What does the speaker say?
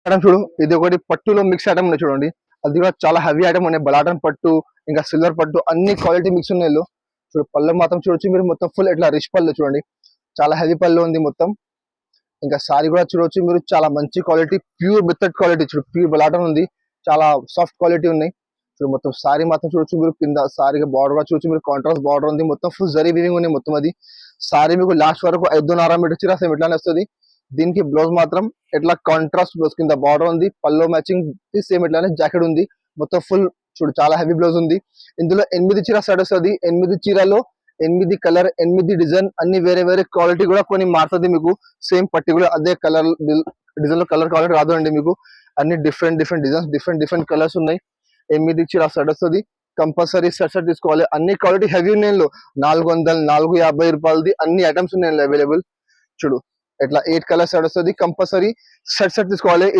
Item చూడు, ఇది ఒకటి పట్టులో మిక్స్ ఐటమ్ ఉన్నాయి చూడండి. అది కూడా చాలా హెవీ ఐటమ్ ఉన్నాయి. బలాటన్ పట్టు ఇంకా సిల్వర్ పట్టు అన్ని క్వాలిటీ మిక్స్ ఉన్నాయి ఇందులో. చూడు పళ్ళు మాత్రం చూడొచ్చు మీరు, మొత్తం ఫుల్ ఇట్లా రిచ్ పళ్ళు చూడండి, చాలా హెవీ పళ్ళు ఉంది మొత్తం. ఇంకా సారీ కూడా చూడవచ్చు మీరు, చాలా మంచి క్వాలిటీ, ప్యూర్ మెథడ్ క్వాలిటీ. చూడు ప్యూర్ బలాటన్ ఉంది, చాలా సాఫ్ట్ క్వాలిటీ ఉన్నాయి. చూడు మొత్తం సారీ మాత్రం చూడొచ్చు మీరు, కింద సారీగా బార్డర్ కూడా చూడొచ్చు మీరు, కాంట్రాస్ట్ బార్డర్ ఉంది, మొత్తం ఫుల్ జరీ వీవింగ్ ఉంది మొత్తం. అది సారీ మీకు లాస్ట్ వరకు 5.5 మీటర్ చీర సేమ్ ఇట్లానే వస్తుంది. దీనికి బ్లౌజ్ మాత్రం ఇట్లా కాంట్రాస్ట్ బ్లౌజ్, కింద బార్డర్ ఉంది, పల్లో మ్యాచింగ్ సేమ్ ఇట్లానే జాకెట్ ఉంది మొత్తం ఫుల్. చూడు చాలా హెవీ బ్లౌజ్ ఉంది. ఇందులో 8 చీర సెట్ వస్తుంది. 8 చీరలో 8 కలర్ 8 డిజైన్ అన్ని వేరే వేరే క్వాలిటీ కూడా కొన్ని మారుతుంది మీకు. సేమ్ పర్టికులర్ అదే కలర్ డిజైన్ లో కలర్ క్వాలిటీ రాదు అండి మీకు. అన్ని different different designs, different different colours ఉన్నాయి. 8 చీర సెట్ వస్తుంది. కంపల్సరీ సెట్ తీసుకోవాలి. అన్ని క్వాలిటీ హెవీ ఉన్నాయి. 400 450 రూపాయలది అన్ని ఐటమ్స్ ఉన్నాయి అవైలబుల్. చూడు ఇట్లా 8 కలర్స్ సెట్ వస్తుంది. కంపల్సరీ సెట్ తీసుకోవాలి. ఇది